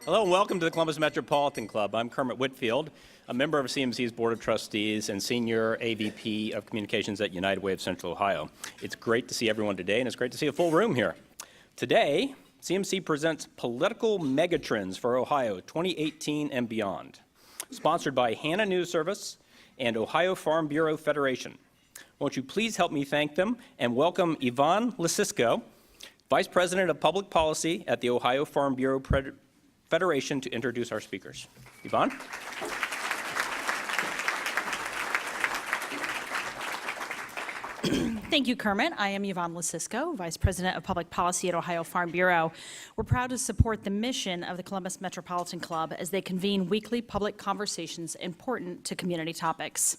Hello and welcome to the Columbus Metropolitan Club. I'm Kermit Whitfield, a member of CMC's Board of Trustees and Senior AVP of Communications at United Way of Central Ohio. It's great to see everyone today, and it's great to see a full room here. Today, CMC presents Political Megatrends for Ohio 2018 and Beyond, sponsored by Hannah News Service and Ohio Farm Bureau Federation. Won't you please help me thank them and welcome Yvonne Lasisko, Vice President of Public Policy at the Ohio Farm Bureau Federation, to introduce our speakers. Yvonne? Thank you, Kermit. I am Yvonne Lasisko, Vice President of Public Policy at Ohio Farm Bureau. We're proud to support the mission of the Columbus Metropolitan Club as they convene weekly public conversations important to community topics.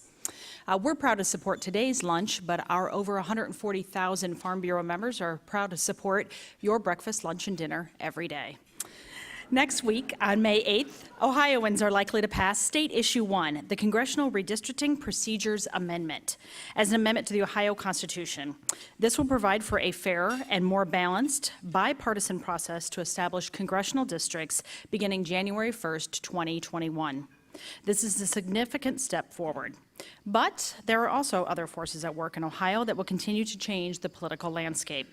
We're proud to support today's lunch, but our over 140,000 Farm Bureau members are proud to support your breakfast, lunch, and dinner every day. Next week, on May 8th, Ohioans are likely to pass State Issue 1, the Congressional Redistricting Procedures Amendment, as an amendment to the Ohio Constitution. This will provide for a fairer and more balanced, bipartisan process to establish congressional districts beginning January 1st, 2021. This is a significant step forward. But there are also other forces at work in Ohio that will continue to change the political landscape,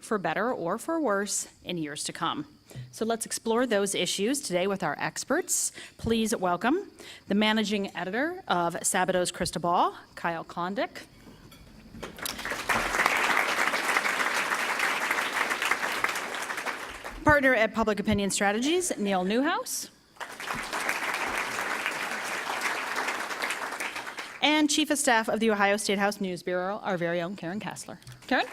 for better or for worse, in years to come. So let's explore those issues today with our experts. Please welcome the managing editor of Sabato's Crystal Ball, Kyle Kondik. Partner at Public Opinion Strategies, Neil Newhouse. And Chief of Staff of the Ohio State House News Bureau, our very own Karen Kassler. Karen?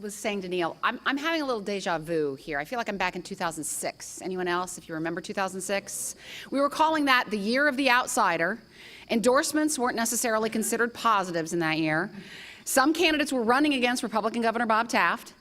Was saying to Neil, I'm having a little deja vu here. I feel like I'm back in 2006. Anyone else, if you remember 2006? We were calling that the year of the outsider. Endorsements weren't necessarily considered positives in that year. Some candidates were running against Republican Governor Bob Taft,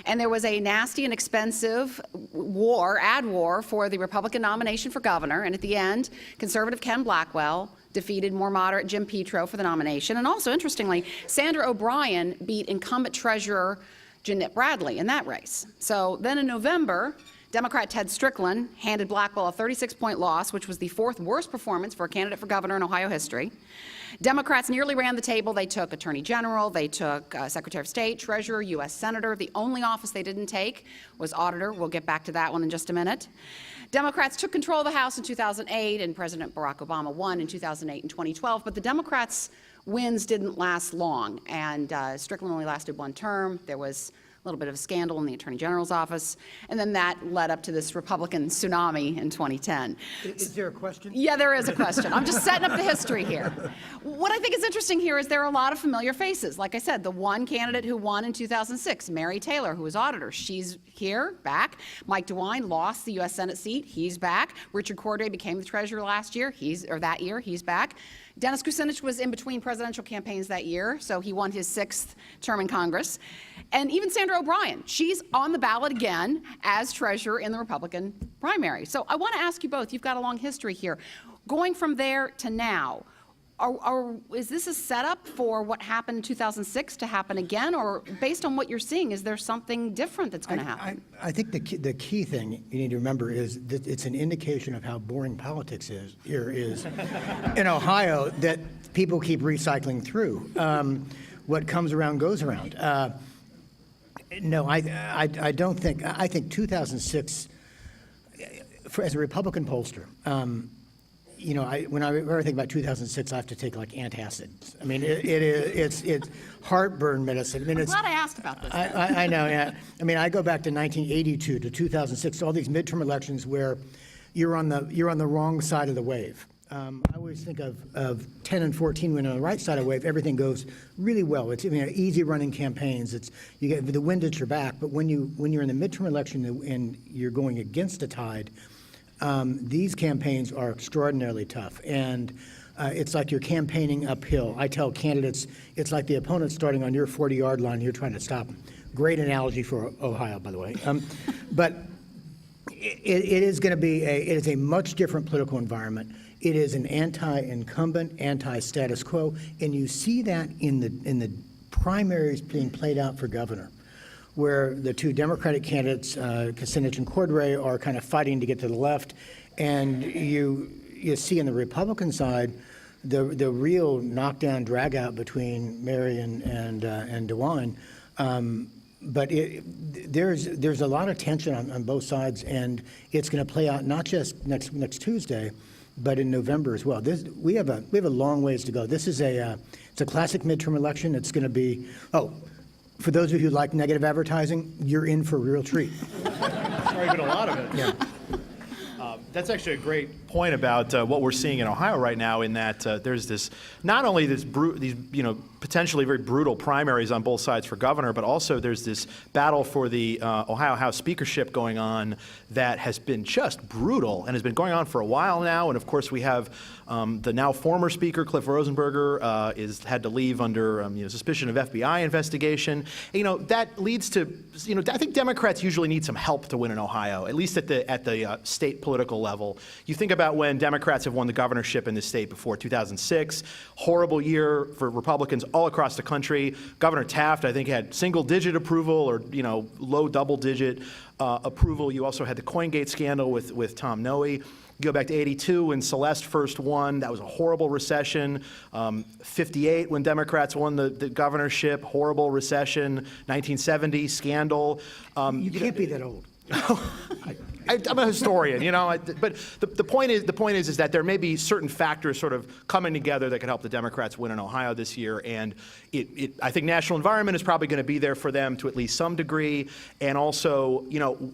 and there was a nasty and expensive ad war for the Republican nomination for governor, and at the end, conservative Ken Blackwell defeated more moderate Jim Petro for the nomination, and also, interestingly, Sandra O'Brien beat incumbent treasurer Jeanette Bradley in that race. So then in November, Democrat Ted Strickland handed Blackwell a 36-point loss, which was the fourth worst performance for a candidate for governor in Ohio history. Democrats nearly ran the table. They took Attorney General, they took Secretary of State, Treasurer, U.S. Senator. The only office they didn't take was Auditor. We'll get back to that one in just a minute. Democrats took control of the House in 2008, and President Barack Obama won in 2008 and 2012, but the Democrats' wins didn't last long, and Strickland only lasted one term. There was a little bit of a scandal in the Attorney General's office, and then that led up to this Republican tsunami in 2010. Is there a question? Yeah, there is a question. I'm just setting up the history here. What I think is interesting here is there are a lot of familiar faces. Like I said, the one candidate who won in 2006, Mary Taylor, who was auditor, she's here, back. Mike DeWine lost the U.S. Senate seat, he's back. Richard Cordray became the treasurer last year, that year, he's back. Dennis Kucinich was in between presidential campaigns that year, so he won his 6th term in Congress. And even Sandra O'Brien, she's on the ballot again as treasurer in the Republican primary. So I want to ask you both, you've got a long history here. Going from there to now, is this a setup for what happened in 2006 to happen again? Or based on what you're seeing, is there something different that's going to happen? I think the key thing you need to remember is that it's an indication of how boring politics is in Ohio, that people keep recycling through. What comes around goes around. No, I don't think. I think 2006, as a Republican pollster, when I ever think about 2006, I have to take like antacids. I mean, it's heartburn medicine. I mean, I'm glad I asked about this. I know, yeah. I mean, I go back to 1982 to 2006, all these midterm elections where you're on the wrong side of the wave. I always think of 10 and 14 when on the right side of the wave, everything goes really well. It's easy running campaigns. You get the wind at your back. But when you're in the midterm election and you're going against the tide, these campaigns are extraordinarily tough, and it's like you're campaigning uphill. I tell candidates, it's like the opponent starting on your 40-yard line, and you're trying to stop them. Great analogy for Ohio, by the way. But it is going to be it is a much different political environment. It is an anti-incumbent, anti-status quo, and you see that in the primaries being played out for governor. where the two Democratic candidates, Kucinich and Cordray, are kind of fighting to get to the left. And you see on the Republican side, the real knockdown, drag-out between Mary and DeWine. But there's a lot of tension on both sides, and it's going to play out not just next Tuesday, but in November as well. We have a long ways to go. This is it's a classic midterm election. It's going to be for those of you who like negative advertising, you're in for a real treat. There's already been a lot of it. Yeah. That's actually a great point about what we're seeing in Ohio right now, in that there's this, not only these potentially very brutal primaries on both sides for governor, but also there's this battle for the Ohio House speakership going on that has been just brutal and has been going on for a while now. And of course we have the now former speaker, Cliff Rosenberger, had to leave under suspicion of FBI investigation. And, that leads to, I think Democrats usually need some help to win in Ohio, at least at the state political level. You think about when Democrats have won the governorship in this state before, 2006, horrible year for Republicans all across the country. Governor Taft, I think, had single-digit approval or, low double-digit approval. You also had the Coingate scandal with Tom Noe. You go back to 82 when Celeste first won. That was a horrible recession. 58 when Democrats won the governorship, horrible recession. 1970 scandal. You can't be that old. I'm a historian, but the point is that there may be certain factors sort of coming together that could help the Democrats win in Ohio this year, and I think national environment is probably going to be there for them to at least some degree, and also,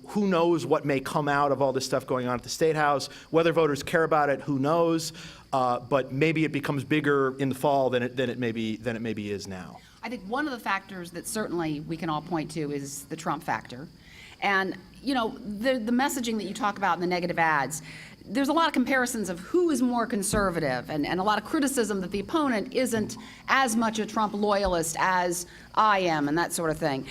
who knows what may come out of all this stuff going on at the State House, whether voters care about it, who knows, but maybe it becomes bigger in the fall than it maybe is now. I think one of the factors that certainly we can all point to is the Trump factor. And, the messaging that you talk about in the negative ads, there's a lot of comparisons of who is more conservative and a lot of criticism that the opponent isn't as much a Trump loyalist as I am and that sort of thing.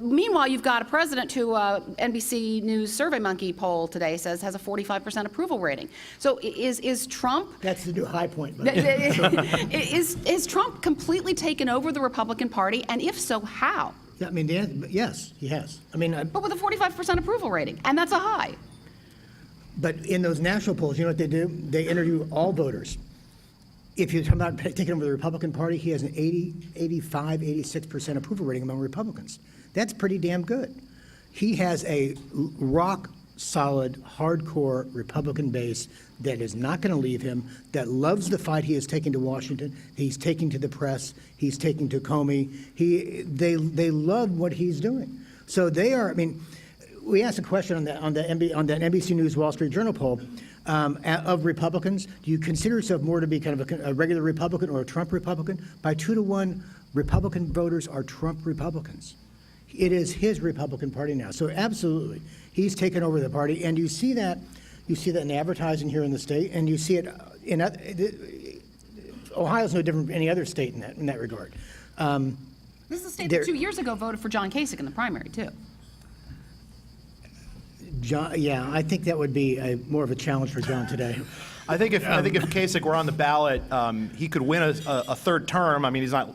Meanwhile, you've got a president who NBC News SurveyMonkey poll today says has a 45% approval rating. So is Trump... That's the new high point. Is Trump completely taken over the Republican Party? And if so, how? Yeah, yes, he has. But with a 45% approval rating, and that's a high. But in those national polls, you know what they do? They interview all voters. If you talk about taking over the Republican Party, he has an 80, 85, 86% approval rating among Republicans. That's pretty damn good. He has a rock-solid, hardcore Republican base that is not going to leave him, that loves the fight he has taken to Washington, he's taking to the press, he's taking to Comey. They love what he's doing. So they are, we asked a question on that NBC News Wall Street Journal poll of Republicans. Do you consider yourself more to be kind of a regular Republican or a Trump Republican? By 2-to-1, Republican voters are Trump Republicans. It is his Republican Party now. So absolutely, he's taken over the party, and you see that in advertising here in the state, and you see it in Ohio's no different from any other state in that regard. This is a state that 2 years ago voted for John Kasich in the primary too. John, yeah, I think that would be more of a challenge for John today. I think if Kasich were on the ballot, he could win a third term. He's not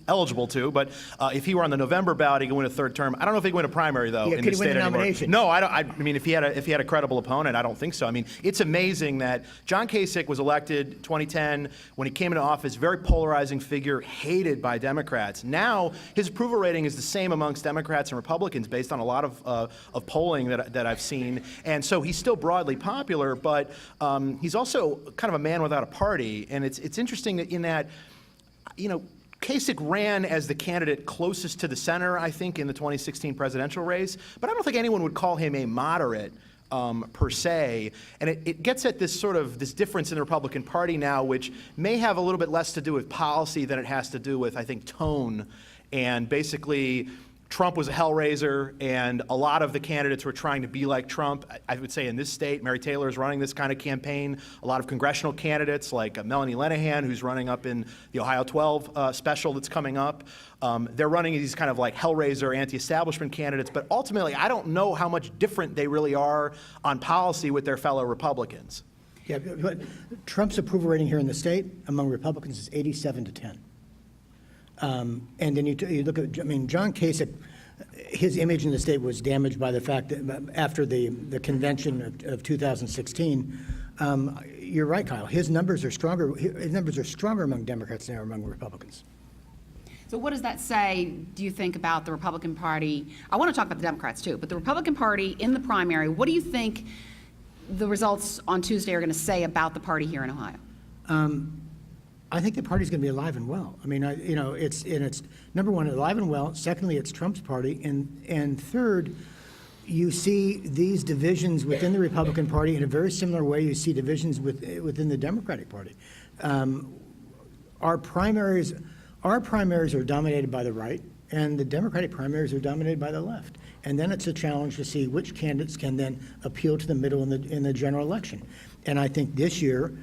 eligible to, but if he were on the November ballot, he could win a third term. I don't know if he could win a primary though in the state anymore. Nomination? No, I don't. If he had a credible opponent, I don't think so. It's amazing that John Kasich was elected 2010 when he came into office, very polarizing figure, hated by Democrats. Now his approval rating is the same amongst Democrats and Republicans based on a lot of polling that I've seen, and so he's still broadly popular, but he's also kind of a man without a party, and it's interesting in that, Kasich ran as the candidate closest to the center, I think, in the 2016 presidential race, but I don't think anyone would call him a moderate per se. And it gets at this difference in the Republican Party now, which may have a little bit less to do with policy than it has to do with, I think, tone. And basically, Trump was a hellraiser, and a lot of the candidates were trying to be like Trump. I would say in this state, Mary Taylor is running this kind of campaign. A lot of congressional candidates like Melanie Lenahan, who's running up in the Ohio 12 special that's coming up. They're running these kind of like hellraiser, anti-establishment candidates, but ultimately I don't know how much different they really are on policy with their fellow Republicans. Yeah, but Trump's approval rating here in the state among Republicans is 87-10. And then you look at, John Kasich, his image in the state was damaged by the fact that after the convention of 2016, you're right, Kyle. His numbers are stronger. His numbers are stronger among Democrats than they are among Republicans. So what does that say, do you think, about the Republican Party? I want to talk about the Democrats too, but the Republican Party in the primary, what do you think the results on Tuesday are going to say about the party here in Ohio? I think the party's going to be alive and well. I mean, it's number one, alive and well. Secondly, it's Trump's party, and third, you see these divisions within the Republican Party in a very similar way you see divisions within the Democratic Party. Our primaries are dominated by the right, and the Democratic primaries are dominated by the left. And then it's a challenge to see which candidates can then appeal to the middle in the general election. And I think this year,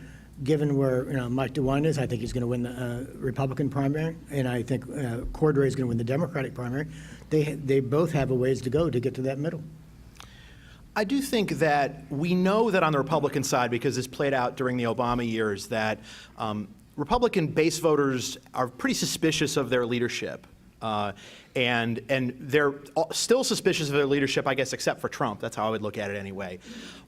given where Mike DeWine is, I think he's going to win the Republican primary, and I think Cordray is going to win the Democratic primary. They both have a ways to go to get to that middle. I do think that we know that on the Republican side, because this played out during the Obama years, that Republican base voters are pretty suspicious of their leadership. And they're still suspicious of their leadership, I guess, except for Trump. That's how I would look at it anyway.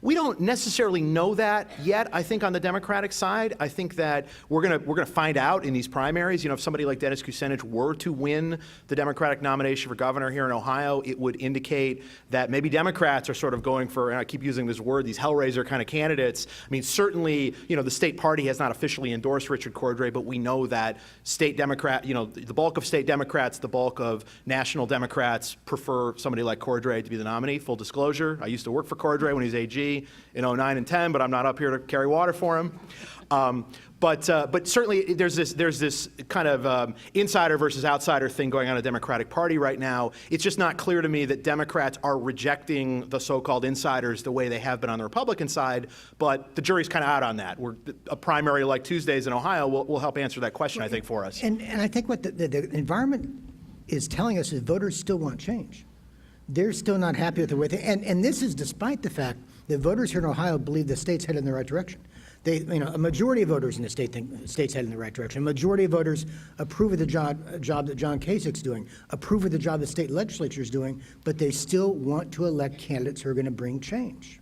We don't necessarily know that yet, I think, on the Democratic side. I think that we're gonna find out in these primaries. If somebody like Dennis Kucinich were to win the Democratic nomination for governor here in Ohio, it would indicate that maybe Democrats are sort of going for, and I keep using this word, these Hellraiser kind of candidates. I mean, certainly, the state party has not officially endorsed Richard Cordray, but we know that state Democrat, the bulk of state Democrats, the bulk of national Democrats prefer somebody like Cordray to be the nominee. Full disclosure, I used to work for Cordray when he was AG in 09 and 10, but I'm not up here to carry water for him. But certainly there's this kind of insider versus outsider thing going on in the Democratic Party right now. It's just not clear to me that Democrats are rejecting the so-called insiders the way they have been on the Republican side, but the jury's kind of out on that. A primary like Tuesday's in Ohio will help answer that question, I think, for us. And I think what the environment is telling us is voters still want change. They're still not happy with the way and this is despite the fact that voters here in Ohio believe the state's headed in the right direction. A majority of voters in the state think the state's headed in the right direction. A majority of voters approve of the job that John Kasich's doing, approve of the job the state legislature is doing, but they still want to elect candidates who are going to bring change.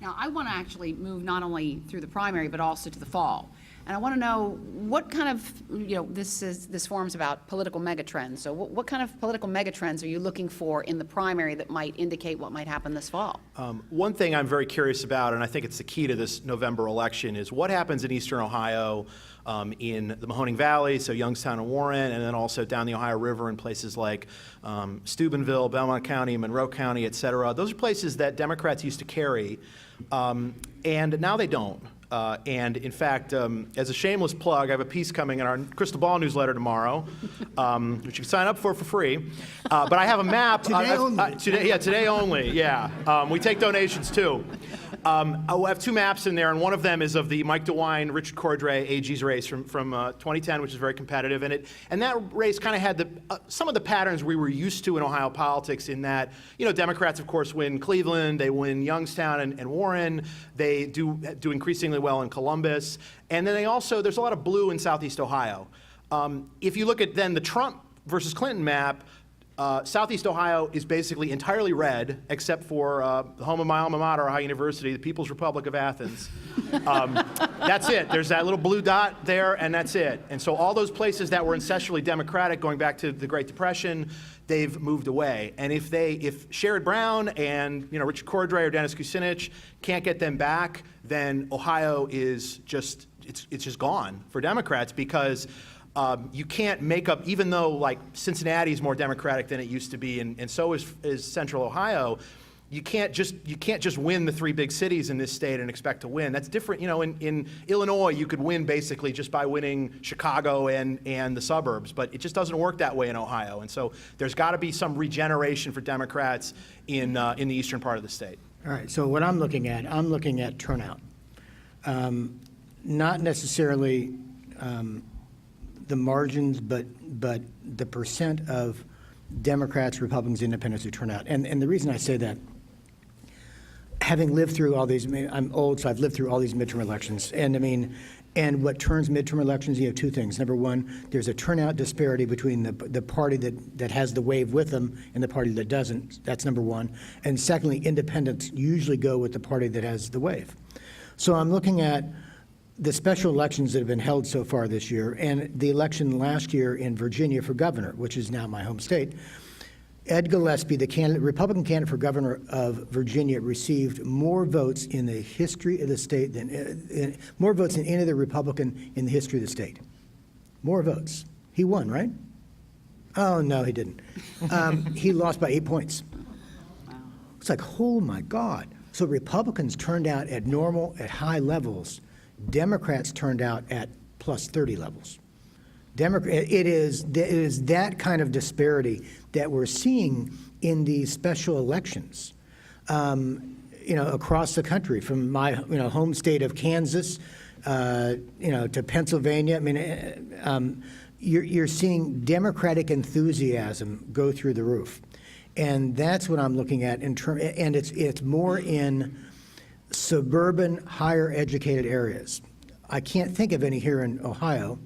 Now, I want to actually move not only through the primary, but also to the fall. And I want to know what kind of, this forum's about political megatrends. So what kind of political megatrends are you looking for in the primary that might indicate what might happen this fall? One thing I'm very curious about, and I think it's the key to this November election, is what happens in eastern Ohio in the Mahoning Valley, so Youngstown and Warren, and then also down the Ohio River in places like Steubenville, Belmont County, Monroe County, et cetera. Those are places that Democrats used to carry, and now they don't. And in fact, as a shameless plug, I have a piece coming in our Crystal Ball newsletter tomorrow, which you can sign up for free. But I have a map. Today only. Today only, yeah. We take donations too. I have two maps in there, and one of them is of the Mike DeWine, Richard Cordray AG's race from 2010, which is very competitive. And that race kind of had some of the patterns we were used to in Ohio politics, in that, Democrats, of course, win Cleveland, they win Youngstown and Warren, they do increasingly well in Columbus, and then there's a lot of blue in Southeast Ohio. If you look at then the Trump versus Clinton map, Southeast Ohio is basically entirely red, except for the home of my alma mater, Ohio University, the People's Republic of Athens. That's it. There's that little blue dot there, and that's it. And so all those places that were ancestrally Democratic going back to the Great Depression, they've moved away. And if Sherrod Brown and Richard Cordray or Dennis Kucinich can't get them back, then Ohio is just it's just gone for Democrats, because you can't make up, even though like Cincinnati is more Democratic than it used to be, and so is Central Ohio. You can't just win the three big cities in this state and expect to win. That's different. In Illinois, you could win basically just by winning Chicago and the suburbs, but it just doesn't work that way in Ohio. And so there's got to be some regeneration for Democrats in the eastern part of the state. All right. So what I'm looking at turnout, not necessarily the margins, but the percent of Democrats, Republicans, Independents who turn out. And the reason I say that, having lived through all these, I'm old, so I've lived through all these midterm elections, and And what turns midterm elections, you have two things. Number one, there's a turnout disparity between the party that has the wave with them and the party that doesn't. That's number one. And secondly, independents usually go with the party that has the wave. So I'm looking at the special elections that have been held so far this year and the election last year in Virginia for governor, which is now my home state. Ed Gillespie, the Republican candidate for governor of Virginia, received more votes in the history of the state than more votes than any other Republican in the history of the state. More votes. He won, right? Oh no, he didn't. He lost by 8 points. It's like, oh my God! So Republicans turned out at high levels. Democrats turned out at plus 30 levels. It is that kind of disparity that we're seeing in these special elections, across the country, from my home state of Kansas, to Pennsylvania. I mean, you're seeing Democratic enthusiasm go through the roof, and that's what I'm looking at and it's more in suburban, higher educated areas. I can't think of any here in Ohio.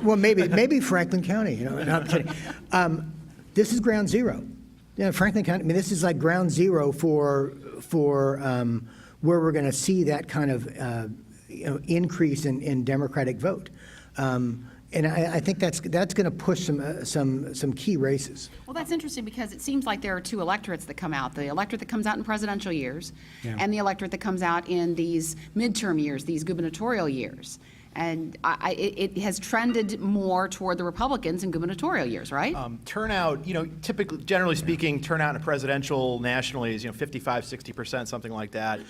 Well, maybe Franklin County. No, I'm kidding. This is ground zero. Franklin County. I mean, this is like ground zero for where we're going to see that kind of increase in Democratic vote. And I think that's going to push some key races. Well, that's interesting because it seems like there are two electorates that come out: the electorate that comes out in presidential years, and the electorate that comes out in these midterm years, these gubernatorial years. And it has trended more toward the Republicans in gubernatorial years, right? Turnout, typically, generally speaking, turnout in a presidential nationally is, 55, 60%, something like that.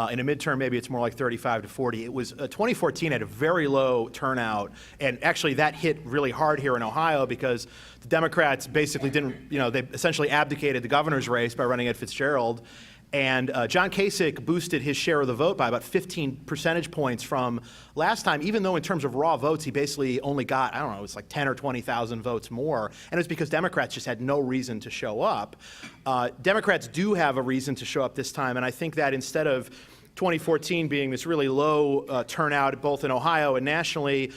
In a midterm, maybe it's more like 35 to 40. It was 2014 had a very low turnout, and actually that hit really hard here in Ohio because the Democrats basically didn't, they essentially abdicated the governor's race by running Ed Fitzgerald. And John Kasich boosted his share of the vote by about 15 percentage points from last time, even though in terms of raw votes, he basically only got, I don't know, it was like 10 or 20,000 votes more. And it was because Democrats just had no reason to show up. Democrats do have a reason to show up this time, and I think that instead of 2014 being this really low turnout both in Ohio and nationally,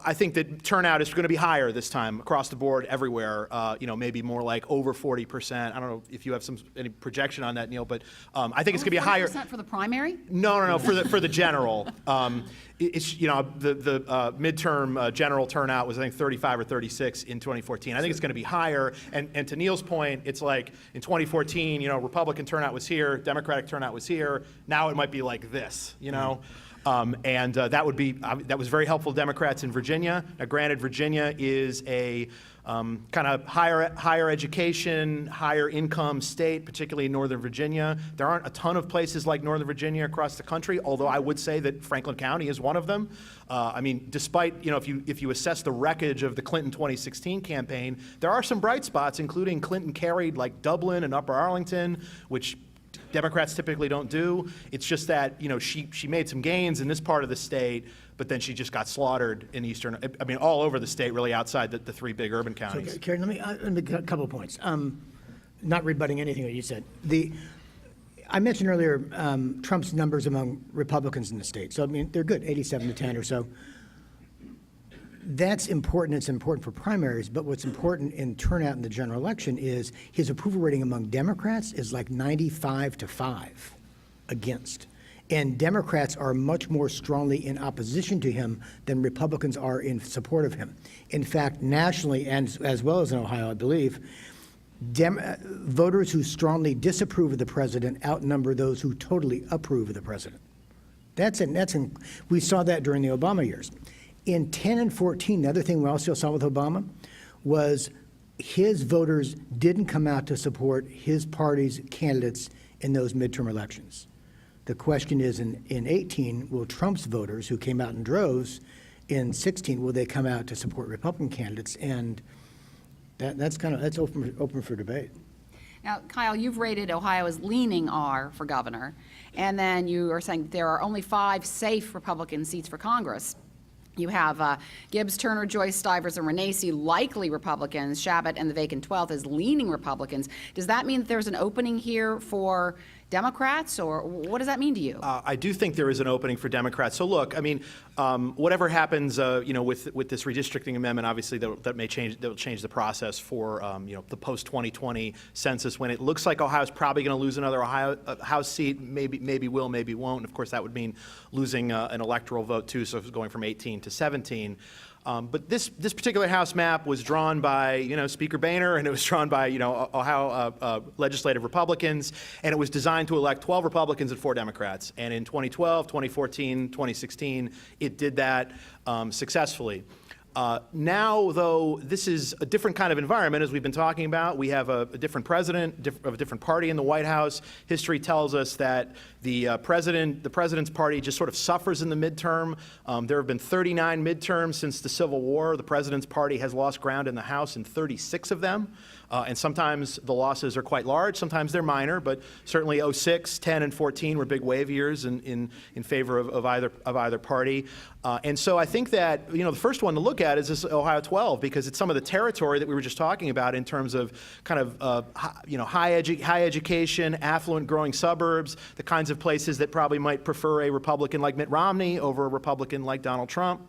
I think that turnout is going to be higher this time across the board everywhere, maybe more like over 40%. I don't know if you have any projection on that, Neil, but I think it's going to be higher. 40% for the primary? No, for the general. It's the midterm general turnout was I think 35 or 36 in 2014. I think it's going to be higher. And to Neil's point, it's like in 2014, Republican turnout was here, Democratic turnout was here. Now it might be like this, that was very helpful to Democrats in Virginia. Now, granted, Virginia is a kind of higher education, higher income state, particularly in Northern Virginia. There aren't a ton of places like Northern Virginia across the country, although I would say that Franklin County is one of them. Despite, if you assess the wreckage of the Clinton 2016 campaign, there are some bright spots, including Clinton carried like Dublin and Upper Arlington, which Democrats typically don't do. It's just that, she made some gains in this part of the state, but then she just got slaughtered in all over the state, really outside the three big urban counties. So, Karen, let me make a couple of points. Not rebutting anything that you said. I mentioned earlier Trump's numbers among Republicans in the state. So, they're good, 87 to 10 or so. That's important. It's important for primaries, but what's important in turnout in the general election is his approval rating among Democrats is like 95 to 5 against. And Democrats are much more strongly in opposition to him than Republicans are in support of him. In fact, nationally, and as well as in Ohio, I believe, voters who strongly disapprove of the president outnumber those who totally approve of the president. We saw that during the Obama years. In 10 and 14, the other thing we also saw with Obama was his voters didn't come out to support his party's candidates in those midterm elections. The question is, in 18, will Trump's voters, who came out in droves in 16, will they come out to support Republican candidates? And that's open for debate. Now, Kyle, you've rated Ohio as leaning R for governor, and then you are saying there are only 5 safe Republican seats for Congress. You have Gibbs, Turner, Joyce, Stivers, and Renacci, likely Republicans, Shabbat and the vacant 12th as leaning Republicans. Does that mean that there's an opening here for Democrats, or what does that mean to you? I do think there is an opening for Democrats. So look, I mean, whatever happens, with this redistricting amendment, obviously that'll change the process for the post 2020 census. When it looks like Ohio's probably going to lose another House seat, maybe will, maybe won't. And of course, that would mean losing an electoral vote too. So it's going from 18 to 17. But this particular House map was drawn by Speaker Boehner, and it was drawn by Ohio legislative Republicans, and it was designed to elect 12 Republicans and 4 Democrats. And in 2012, 2014, 2016, it did that successfully. Now, though, this is a different kind of environment, as we've been talking about. We have a different president of a different party in the White House. History tells us that the president's party just sort of suffers in the midterm. There have been 39 midterms since the Civil War. The president's party has lost ground in the House in 36 of them. And sometimes the losses are quite large, sometimes they're minor, but certainly 06, 10, and 14 were big wave years in favor of either party. And so I think that the first one to look at is this Ohio 12, because it's some of the territory that we were just talking about in terms of kind of high education, affluent growing suburbs, the kinds of places that probably might prefer a Republican like Mitt Romney over a Republican like Donald Trump.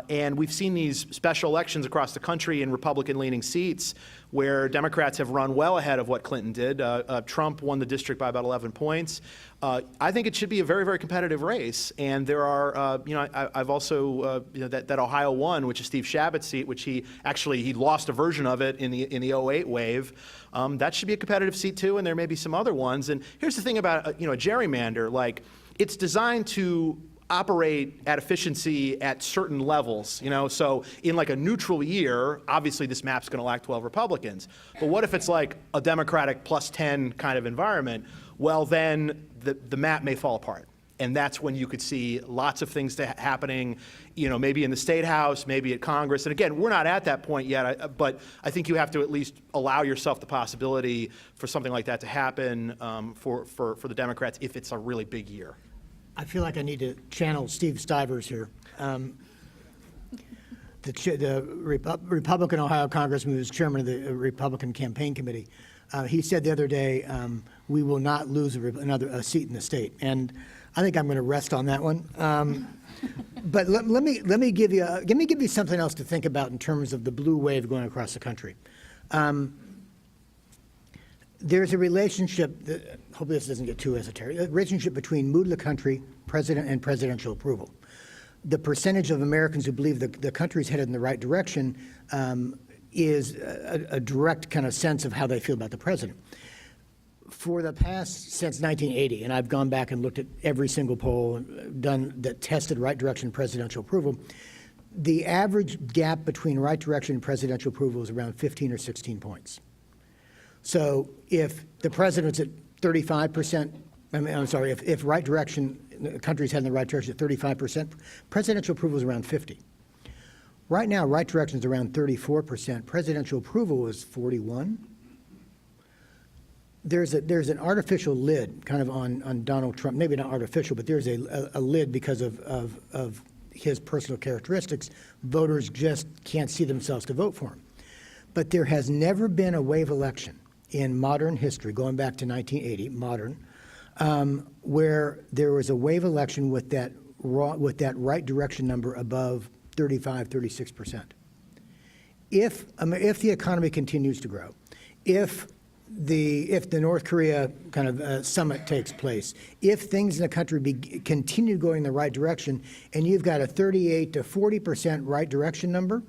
And we've seen these special elections across the country in Republican-leaning seats where Democrats have run well ahead of what Clinton did. Trump won the district by about 11 points. I think it should be a very, very competitive race. And there are, I've also, that Ohio 1, which is Steve Shabitt's seat, which he lost a version of it in the 08 wave. That should be a competitive seat too, and there may be some other ones. And here's the thing about, a gerrymander, like, it's designed to operate at efficiency at certain levels, so in like a neutral year, obviously this map's going to lack 12 Republicans. But what if it's like a Democratic plus 10 kind of environment? Well, then the map may fall apart. And that's when you could see lots of things happening, maybe in the State House, maybe at Congress. And again, we're not at that point yet, but I think you have to at least allow yourself the possibility for something like that to happen for the Democrats if it's a really big year. I feel like I need to channel Steve Stivers here. The Republican Ohio Congressman who's chairman of the Republican Campaign Committee, he said the other day, we will not lose a seat in the state. And I think I'm going to rest on that one. But let me give you something else to think about in terms of the blue wave going across the country. There's a relationship, hopefully this doesn't get too esoteric, a relationship between mood of the country, president, and presidential approval. The percentage of Americans who believe the country's headed in the right direction is a direct kind of sense of how they feel about the president. For the past, since 1980, and I've gone back and looked at every single poll done that tested right direction presidential approval, the average gap between right direction and presidential approval is around 15 or 16 points. So if the president's at 35%, if right direction, the country's heading in the right direction at 35%, presidential approval is around 50. Right now, right direction is around 34%. Presidential approval is 41. There's an artificial lid kind of on Donald Trump. Maybe not artificial, but there's a lid because of his personal characteristics. Voters just can't see themselves to vote for him. But there has never been a wave election in modern history, going back to 1980, where there was a wave election with that right direction number above 35, 36%. If the economy continues to grow, if the North Korea kind of summit takes place, if things in the country continue going in the right direction, and you've got a 38 to 40% right direction number,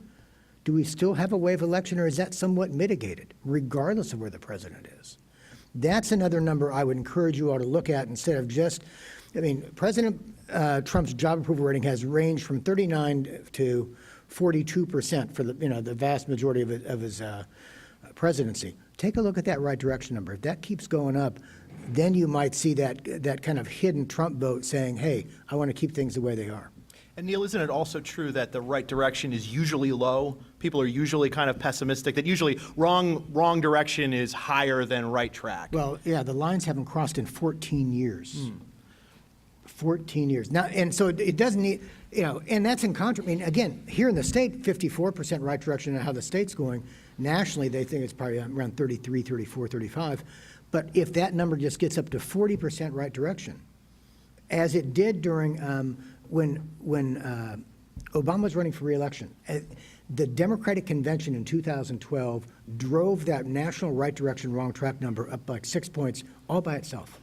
do we still have a wave election, or is that somewhat mitigated, regardless of where the president is? That's another number I would encourage you all to look at instead of just, President Trump's job approval rating has ranged from 39 to 42% for the vast majority of his presidency. Take a look at that right direction number. If that keeps going up, then you might see that kind of hidden Trump vote saying, hey, I want to keep things the way they are. And Neil, isn't it also true that the right direction is usually low? People are usually kind of pessimistic, that usually wrong direction is higher than right track. Well, yeah, the lines haven't crossed in 14 years. 14 years. Now, and so it doesn't need, and that's in contrast. Again, here in the state, 54% right direction on how the state's going. Nationally, they think it's probably around 33, 34, 35. But if that number just gets up to 40% right direction, as it did during when Obama was running for re-election, the Democratic convention in 2012 drove that national right direction, wrong track number up like 6 points all by itself.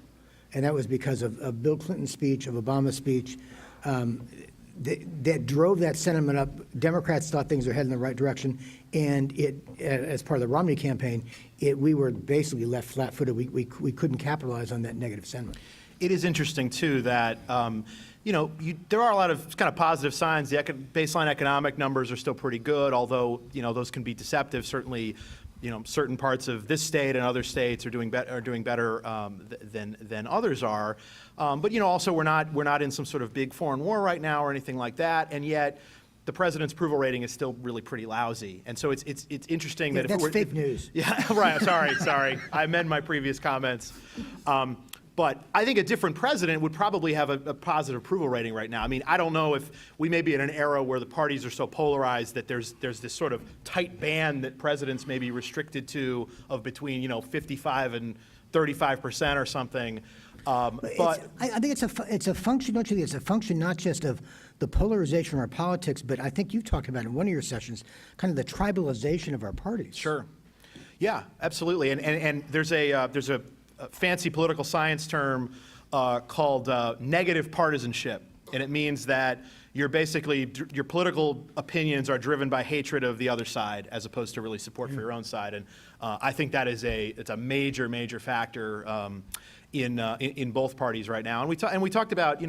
And that was because of Bill Clinton's speech, of Obama's speech, that drove that sentiment up. Democrats thought things were heading in the right direction, and as part of the Romney campaign, we were basically left flat-footed. We couldn't capitalize on that negative sentiment. It is interesting, too, that there are a lot of kind of positive signs. The baseline economic numbers are still pretty good, although those can be deceptive. Certainly, certain parts of this state and other states are doing better than others are. But also we're not in some sort of big foreign war right now or anything like that, and yet the president's approval rating is still really pretty lousy. And so it's interesting that that's fake news. Yeah, right. Sorry. I amend my previous comments. But I think a different president would probably have a positive approval rating right now. I mean, I don't know if we may be in an era where the parties are so polarized that there's this sort of tight band that presidents may be restricted to of between 55 and 35% or something. But I think it's a function. Don't you think it's a function not just of the polarization of our politics, but I think you've talked about in one of your sessions, kind of the tribalization of our parties. Sure. Yeah, absolutely. And there's a fancy political science term called negative partisanship, and it means that your political opinions are driven by hatred of the other side as opposed to really support for your own side. And I think that it's a major factor in both parties right now. And we talked about,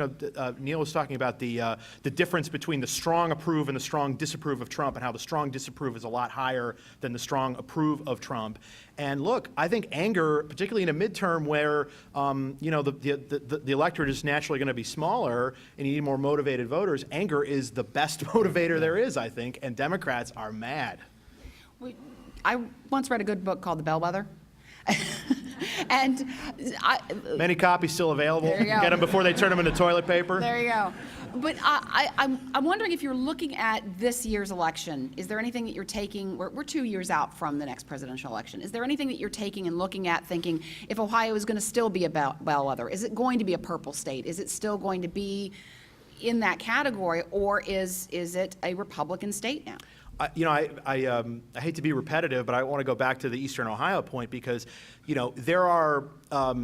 Neil was talking about the difference between the strong approve and the strong disapprove of Trump, and how the strong disapprove is a lot higher than the strong approve of Trump. And look, I think anger, particularly in a midterm where the electorate is naturally going to be smaller and you need more motivated voters, anger is the best motivator there is, I think, and Democrats are mad. I once read a good book called The Bellwether. And many copies still available. There you go. Get them before they turn them into toilet paper. There you go. But I'm wondering if you're looking at this year's election, is there anything that you're taking, we're 2 years out from the next presidential election, is there anything that you're taking and looking at thinking if Ohio is going to still be a bellwether? Is it going to be a purple state? Is it still going to be in that category, or is it a Republican state now? I hate to be repetitive, but I want to go back to the Eastern Ohio point because, there are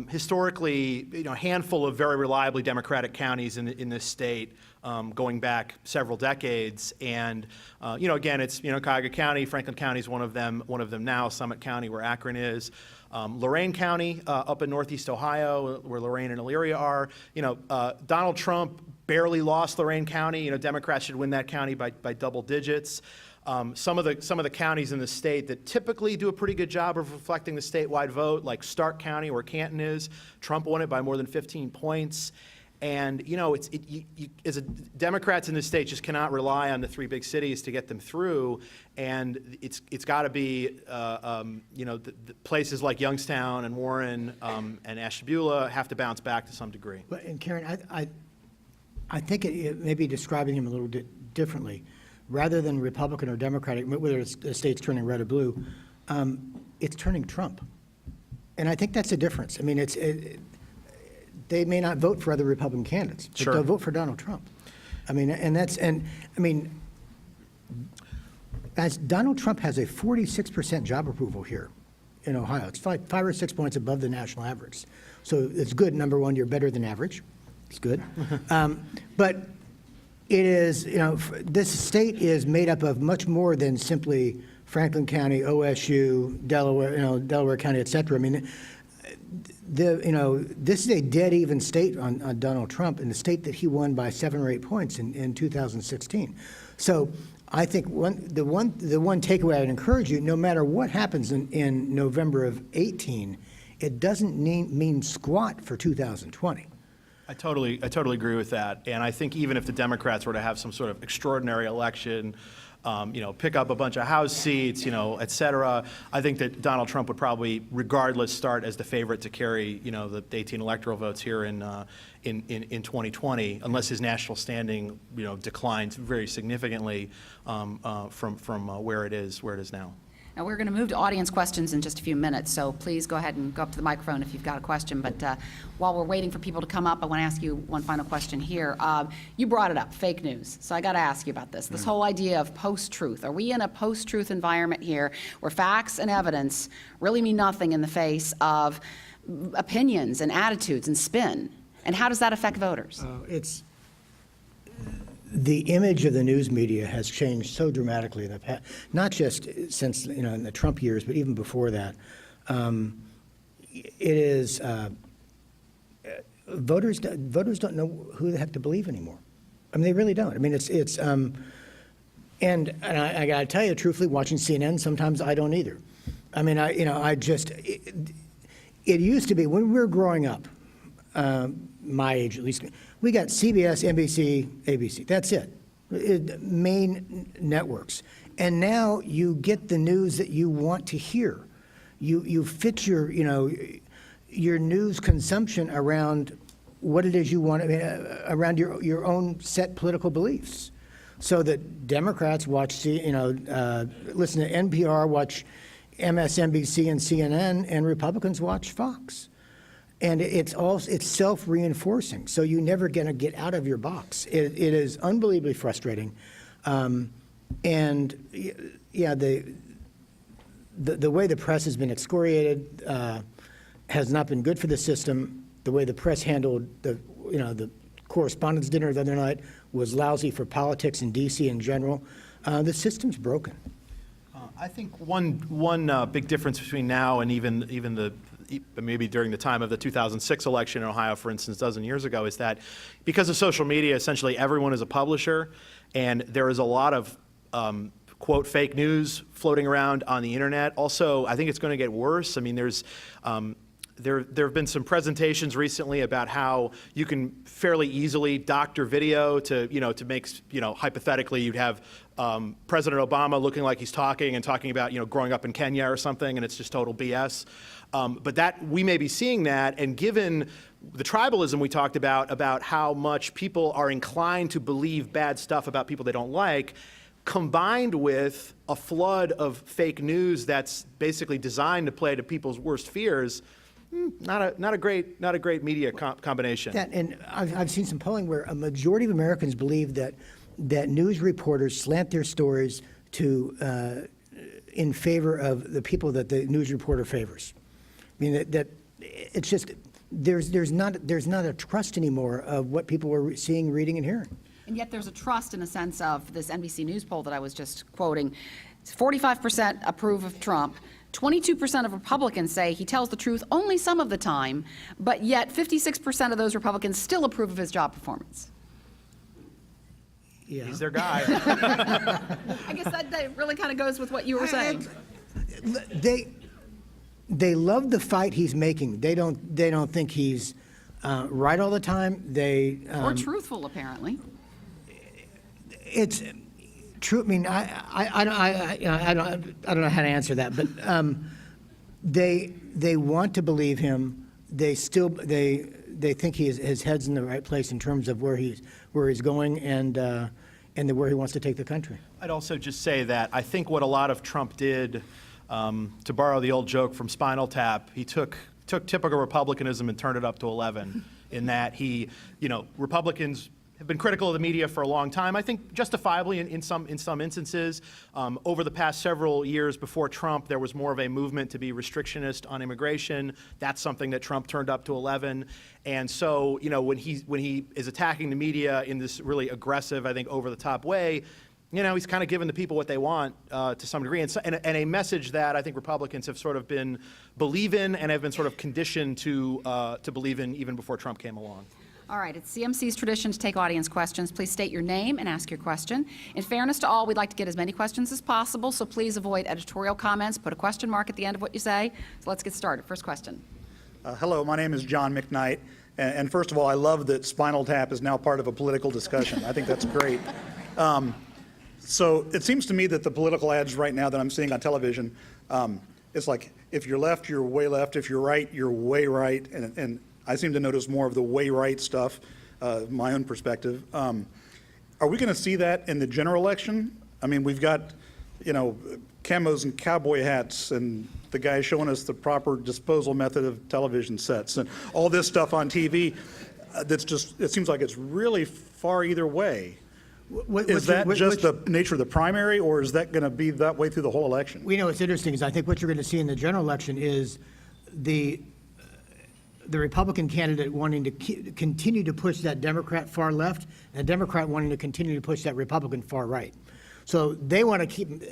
historically, a handful of very reliably Democratic counties in this state going back several decades. And, again, it's, Cuyahoga County, Franklin County is one of them now, Summit County where Akron is. Lorain County up in Northeast Ohio where Lorain and Elyria are. Donald Trump barely lost Lorain County. Democrats should win that county by double digits. Some of the counties in the state that typically do a pretty good job of reflecting the statewide vote, like Stark County, where Canton is, Trump won it by more than 15 points. And as Democrats in the state just cannot rely on the three big cities to get them through. And it's got to be the places like Youngstown and Warren and Ashtabula have to bounce back to some degree. And Karen, I think it may be describing him a little bit differently. Rather than Republican or Democratic, whether the state's turning red or blue, it's turning Trump. And I think that's a difference. I mean, they may not vote for other Republican candidates, but Sure. they'll vote for Donald Trump. I mean, as Donald Trump has a 46% job approval here in Ohio. It's 5 or 6 points above the national average. So it's good. Number one, you're better than average. It's good. But it is, this state is made up of much more than simply Franklin County, OSU, Delaware County, et cetera. I mean, this is a dead even state on Donald Trump, in the state that he won by 7 or 8 points in 2016. So I think the one takeaway I would encourage you, no matter what happens in November of 18, it doesn't mean squat for 2020. I totally agree with that. And I think even if the Democrats were to have some sort of extraordinary election, pick up a bunch of House seats, et cetera, I think that Donald Trump would probably, regardless, start as the favorite to carry, the 18 electoral votes here in 2020, unless his national standing, declines very significantly from where it is now. Now, we're going to move to audience questions in just a few minutes, so please go ahead and go up to the microphone if you've got a question. But while we're waiting for people to come up, I want to ask you one final question here. You brought it up, fake news. So I got to ask you about this whole idea of post-truth. Are we in a post-truth environment here where facts and evidence really mean nothing in the face of opinions and attitudes and spin? And how does that affect voters? It's the image of the news media has changed so dramatically in the past, not just since, in the Trump years, but even before that. It is, voters don't know who the heck to believe anymore. I mean, they really don't. I mean, and I got to tell you, truthfully, watching CNN, sometimes I don't either. I mean, it used to be, when we were growing up, my age at least, we got CBS, NBC, ABC. That's it. Main networks. And now you get the news that you want to hear. You fit your news consumption around what it is you want, around your own set political beliefs. So that Democrats watch, listen to NPR, watch MSNBC and CNN, and Republicans watch Fox. And it's self-reinforcing, so you're never going to get out of your box. It is unbelievably frustrating. And yeah, the way the press has been excoriated has not been good for the system. The way the press handled the correspondence dinner the other night was lousy for politics in D.C. in general. The system's broken. I think one big difference between now and even maybe during the time of the 2006 election in Ohio, for instance, a dozen years ago, is that because of social media, essentially everyone is a publisher, and there is a lot of quote fake news floating around on the internet. Also, I think it's going to get worse. I mean, there have been some presentations recently about how you can fairly easily doctor video to make, hypothetically you'd have President Obama looking like he's talking about, growing up in Kenya or something, and it's just total BS. But that we may be seeing that, and given the tribalism we talked about how much people are inclined to believe bad stuff about people they don't like, combined with a flood of fake news that's basically designed to play to people's worst fears, not a great media combination. And I've seen some polling where a majority of Americans believe that news reporters slant their stories to in favor of the people that the news reporter favors. I mean that it's just there's not a trust anymore of what people are seeing, reading, and hearing. And yet there's a trust in the sense of this NBC News poll that I was just quoting. 45% approve of Trump. 22% of Republicans say he tells the truth only some of the time, but yet 56% of those Republicans still approve of his job performance. Yeah. He's their guy. I guess that really kind of goes with what you were saying. They love the fight he's making. They don't think he's right all the time. Or truthful, apparently. It's true. I mean, I don't know how to answer that, but they want to believe him. They think his head's in the right place in terms of where he's going and where he wants to take the country. I'd also just say that I think what a lot of Trump did, to borrow the old joke from Spinal Tap, he took typical Republicanism and turned it up to 11. In that Republicans have been critical of the media for a long time, I think justifiably in some instances. Over the past several years before Trump, there was more of a movement to be restrictionist on immigration. That's something that Trump turned up to 11. And so, when he is attacking the media in this really aggressive, I think, over-the-top way, he's kind of giving the people what they want to some degree, and a message that I think Republicans have sort of been believe in and have been sort of conditioned to believe in even before Trump came along. All right, it's CMC's tradition to take audience questions. Please state your name and ask your question. In fairness to all, we'd like to get as many questions as possible, so please avoid editorial comments. Put a question mark at the end of what you say. So let's get started. First question. Hello, my name is John McKnight. And first of all, I love that Spinal Tap is now part of a political discussion. I think that's great. So it seems to me that the political ads right now that I'm seeing on television, it's like, if you're left, you're way left. If you're right, you're way right. And I seem to notice more of the way right stuff, my own perspective. Are we going to see that in the general election? I mean, we've got, camos and cowboy hats, and the guy showing us the proper disposal method of television sets, and all this stuff on TV. That's just, it seems like it's really far either way. Is that just the nature of the primary, or is that going to be that way through the whole election? What's interesting is I think what you're going to see in the general election is the Republican candidate wanting to continue to push that Democrat far left, and a Democrat wanting to continue to push that Republican far right. So they want to keep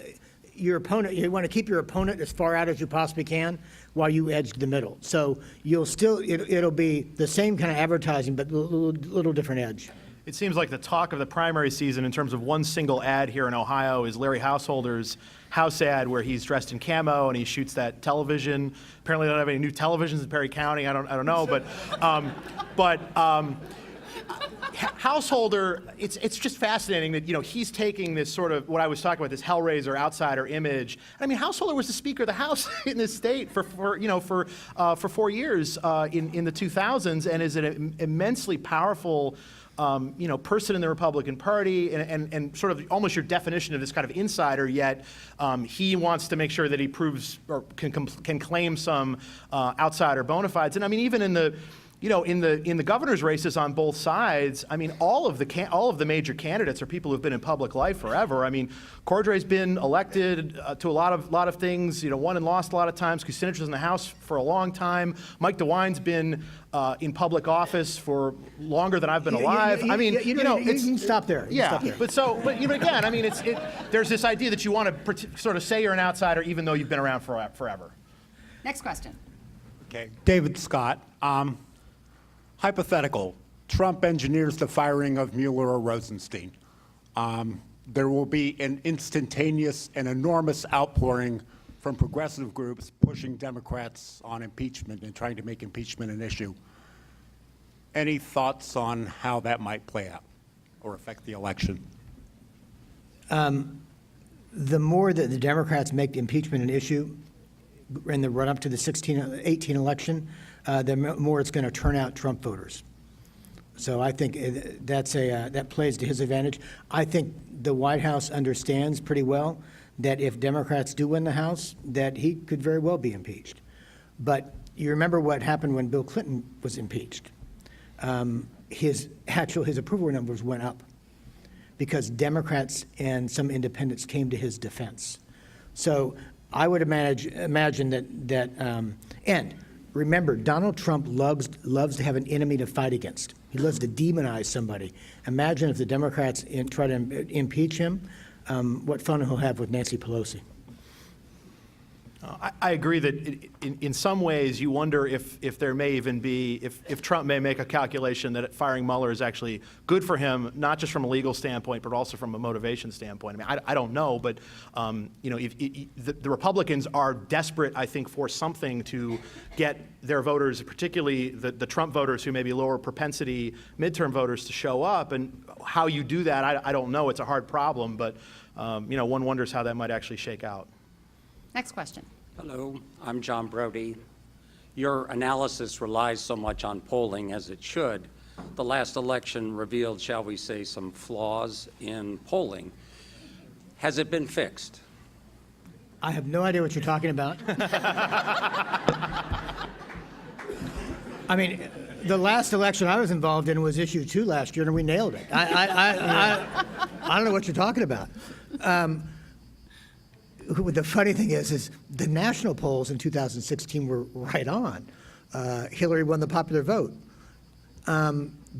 your opponent, you want to keep your opponent as far out as you possibly can while you edge to the middle. So you'll still, it'll be the same kind of advertising, but a little different edge. It seems like the talk of the primary season in terms of one single ad here in Ohio is Larry Householder's house ad where he's dressed in camo and he shoots that television. Apparently they don't have any new televisions in Perry County. I don't know, but Householder, it's just fascinating that, he's taking this sort of, what I was talking about, this Hellraiser outsider image. I mean, Householder was the Speaker of the House in this state for 4 years in the 2000s, and is an immensely powerful person in the Republican Party, and sort of almost your definition of this kind of insider, yet he wants to make sure that he proves or can claim some outsider bona fides. And I mean, even in the in the governor's races on both sides, I mean, all of the major candidates are people who've been in public life forever. I mean, Cordray's been elected to a lot of things, won and lost a lot of times. Kucinich was in the House for a long time. Mike DeWine's been in public office for longer than I've been alive. I mean, you can stop there. But again, I mean, there's this idea that you want to sort of say you're an outsider even though you've been around forever. Next question. Okay, David Scott. Hypothetical, Trump engineers the firing of Mueller or Rosenstein. There will be an instantaneous and enormous outpouring from progressive groups pushing Democrats on impeachment and trying to make impeachment an issue. Any thoughts on how that might play out or affect the election? The more that the Democrats make impeachment an issue in the run-up to the 18 election, the more it's going to turn out Trump voters. So I think that plays to his advantage. I think the White House understands pretty well that if Democrats do win the House, that he could very well be impeached. But you remember what happened when Bill Clinton was impeached. His approval numbers went up because Democrats and some independents came to his defense. So I would imagine that and remember, Donald Trump loves to have an enemy to fight against. He loves to demonize somebody. Imagine if the Democrats try to impeach him, what fun he'll have with Nancy Pelosi. I agree that in some ways you wonder if there may even be, if Trump may make a calculation that firing Mueller is actually good for him, not just from a legal standpoint, but also from a motivation standpoint. I mean, I don't know, but the Republicans are desperate, I think, for something to get their voters, particularly the Trump voters who may be lower propensity midterm voters, to show up. And how you do that, I don't know. It's a hard problem, but one wonders how that might actually shake out. Next question. Hello, I'm John Brody. Your analysis relies so much on polling, as it should. The last election revealed, shall we say, some flaws in polling. Has it been fixed? I have no idea what you're talking about. I mean, the last election I was involved in was issue 2 last year, and we nailed it. I don't know what you're talking about. The funny thing is the national polls in 2016 were right on. Hillary won the popular vote.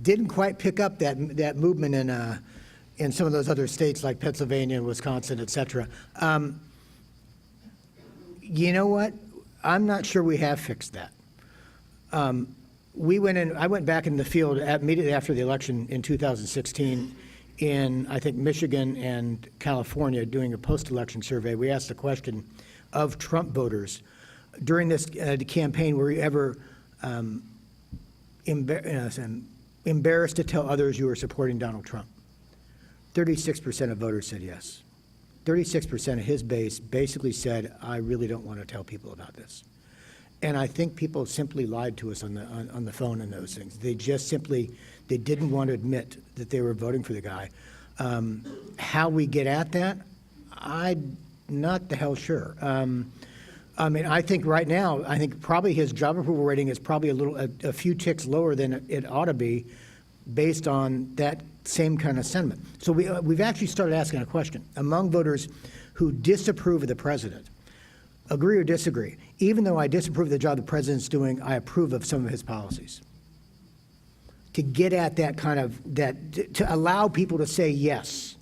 Didn't quite pick up that movement in some of those other states like Pennsylvania and Wisconsin, et cetera. You know what? I'm not sure we have fixed that. I went back in the field immediately after the election in 2016 in, I think, Michigan and California doing a post-election survey. We asked the question of Trump voters, during this campaign, were you ever embarrassed to tell others you were supporting Donald Trump? 36% of voters said yes. 36% of his base basically said, I really don't want to tell people about this. And I think people simply lied to us on the phone and those things. They just simply, they didn't want to admit that they were voting for the guy. How we get at that, I'm not the hell sure. I mean, I think right now, I think probably his job approval rating is probably a few ticks lower than it ought to be based on that same kind of sentiment. So we've actually started asking a question. Among voters who disapprove of the president, agree or disagree, even though I disapprove of the job the president's doing, I approve of some of his policies. To get at that kind of, to allow people to say yes.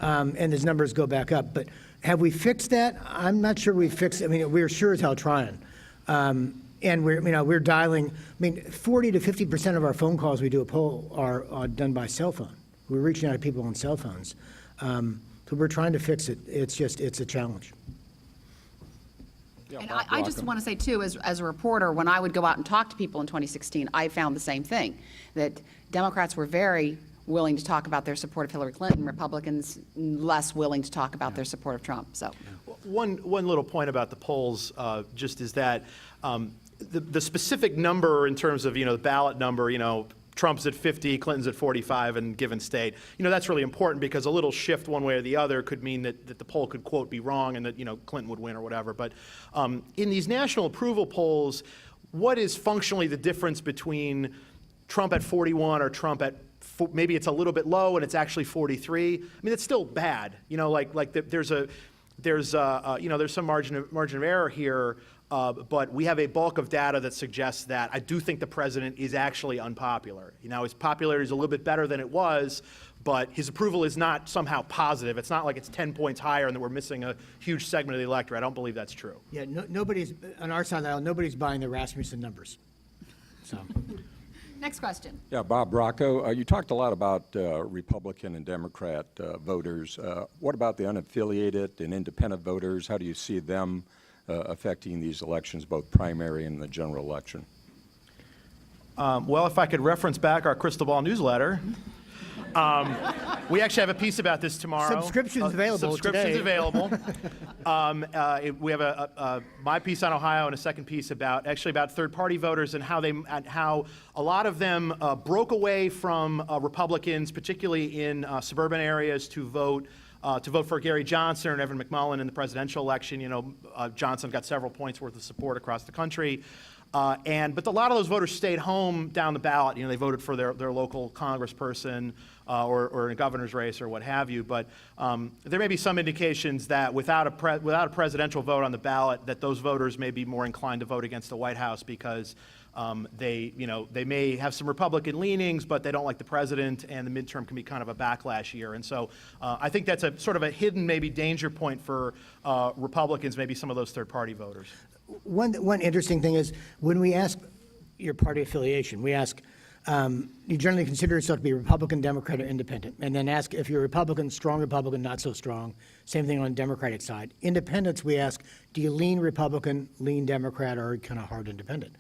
And his numbers go back up. But have we fixed that? I'm not sure we've fixed it. I mean, we're sure as hell trying. And we're dialing, 40 to 50% of our phone calls we do a poll are done by cell phone. We're reaching out to people on cell phones. So we're trying to fix it. It's a challenge. And I just want to say, too, as a reporter, when I would go out and talk to people in 2016, I found the same thing, that Democrats were very willing to talk about their support of Hillary Clinton, Republicans less willing to talk about their support of Trump. So, One little point about the polls just is that the specific number in terms of, the ballot number, Trump's at 50, Clinton's at 45 in given state. That's really important because a little shift one way or the other could mean that the poll could, quote, be wrong and that, Clinton would win or whatever. But in these national approval polls, what is functionally the difference between Trump at 41 or Trump at maybe it's a little bit low and it's actually 43? It's still bad. There's some margin of error here. But we have a bulk of data that suggests that I do think the president is actually unpopular. His popularity is a little bit better than it was, but his approval is not somehow positive. It's not like it's 10 points higher and that we're missing a huge segment of the electorate. I don't believe that's true. Yeah, nobody's, on our side of the aisle, nobody's buying the Rasmussen numbers. So. next question. Yeah, Bob Rocco, you talked a lot about Republican and Democrat voters. What about the unaffiliated and independent voters? How do you see them affecting these elections, both primary and the general election? Well, if I could reference back our Crystal Ball newsletter, we actually have a piece about this tomorrow. Subscriptions available Subscriptions today. available. We have my piece on Ohio and a second piece about third-party voters and how a lot of them broke away from Republicans, particularly in suburban areas, to vote for Gary Johnson and Evan McMullin in the presidential election. Johnson got several points worth of support across the country. But a lot of those voters stayed home down the ballot. They voted for their local congressperson or in a governor's race or what have you. But there may be some indications that without a presidential vote on the ballot, that those voters may be more inclined to vote against the White House because they may have some Republican leanings, but they don't like the president, and the midterm can be kind of a backlash year. And so I think that's a sort of a hidden maybe danger point for Republicans, maybe some of those third-party voters. One interesting thing is when we ask your party affiliation, we ask, you generally consider yourself to be Republican, Democrat, or Independent, and then ask if you're Republican, strong Republican, not so strong. Same thing on the Democratic side. Independents, we ask, do you lean Republican, lean Democrat, or kind of hard Independent?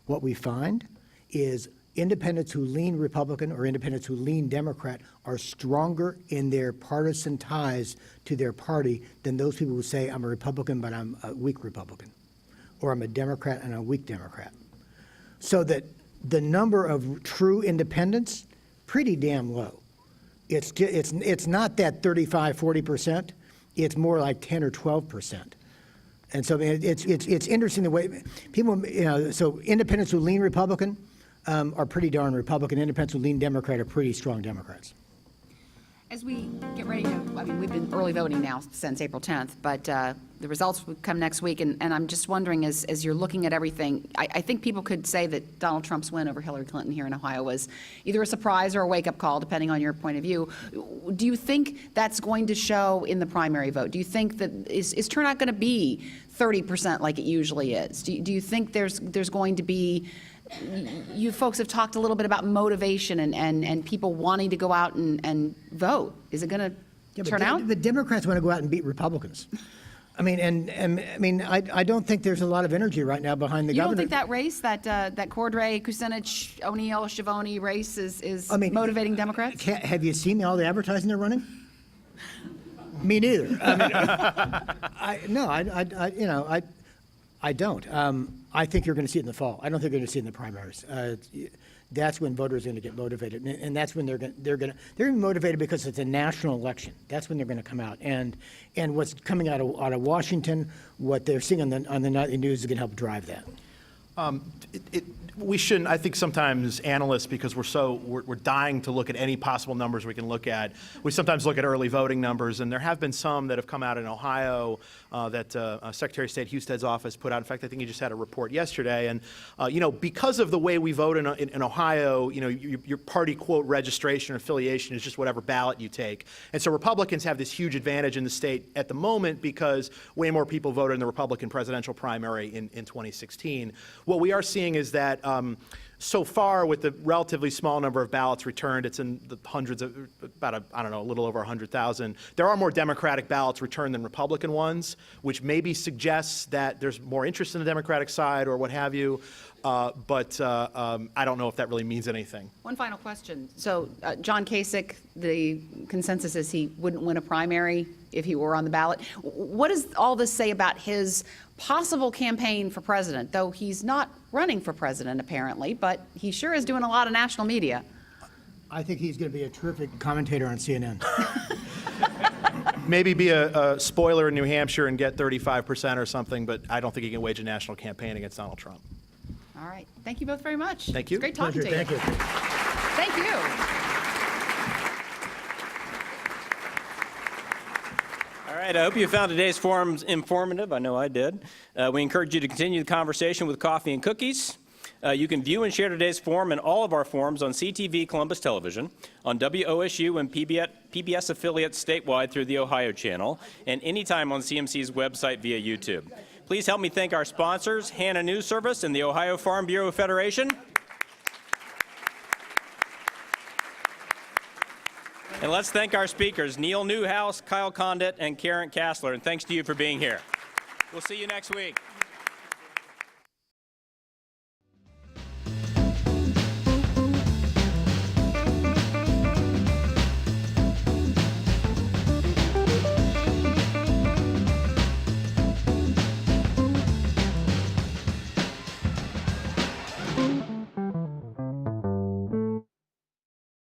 What we find is independents who lean Republican or independents who lean Democrat are stronger in their partisan ties to their party than those people who say, I'm a Republican, but I'm a weak Republican, or I'm a Democrat and a weak Democrat. So that the number of true independents, pretty damn low. It's not that 35, 40%, it's more like 10 or 12%. And so it's interesting the way people, so independents who lean Republican are pretty darn Republican. Independents who lean Democrat are pretty strong Democrats. As we get ready to, we've been early voting now since April 10th, but the results will come next week, and I'm just wondering, as you're looking at everything, I think people could say that Donald Trump's win over Hillary Clinton here in Ohio was either a surprise or a wake-up call, depending on your point of view. Do you think that's going to show in the primary vote? Do you think that is turnout going to be 30% like it usually is? Do you think there's going to be, you folks have talked a little bit about motivation and people wanting to go out and vote. Is it going to turn out? The Democrats want to go out and beat Republicans. I don't think there's a lot of energy right now behind the governor. You don't think that race, that Cordray, Kucinich, O'Neill, Schiavone race is motivating Democrats? Have you seen all the advertising they're running? Me neither. I don't. I think you're going to see it in the fall. I don't think you're going to see it in the primaries. that's when voters are going to get motivated, and that's when they're motivated because it's a national election. That's when they're going to come out, and what's coming out of Washington, what they're seeing on the nightly news is going to help drive that. We shouldn't, I think sometimes analysts, because we're dying to look at any possible numbers we can look at, we sometimes look at early voting numbers, and there have been some that have come out in Ohio that Secretary of State Husted's office put out. In fact, I think he just had a report yesterday. And, because of the way we vote in Ohio, your party, quote, registration or affiliation is just whatever ballot you take. And so Republicans have this huge advantage in the state at the moment because way more people voted in the Republican presidential primary in 2016. What we are seeing is that so far, with the relatively small number of ballots returned, it's in the hundreds of, about, a little over 100,000. There are more Democratic ballots returned than Republican ones, which maybe suggests that there's more interest in the Democratic side or what have you. But I don't know if that really means anything. One final question. So John Kasich, the consensus is he wouldn't win a primary if he were on the ballot. What does all this say about his possible campaign for president, though he's not running for president apparently, but he sure is doing a lot of national media? I think he's going to be a terrific commentator on CNN. Maybe be a spoiler in New Hampshire and get 35% or something, but I don't think he can wage a national campaign against Donald Trump. All right. Thank you both very much. Thank you. It's great talking Pleasure. to you. Thank you. Thank you. All right, I hope you found today's forum informative. I know I did. We encourage you to continue the conversation with coffee and cookies. You can view and share today's forum and all of our forums on CTV Columbus Television, on WOSU and PBS affiliates statewide through the Ohio channel, and anytime on CMC's website via YouTube. Please help me thank our sponsors, Hannah News Service and the Ohio Farm Bureau Federation. And let's thank our speakers, Neil Newhouse, Kyle Kondik, and Karen Kassler. And thanks to you for being here. We'll see you next week.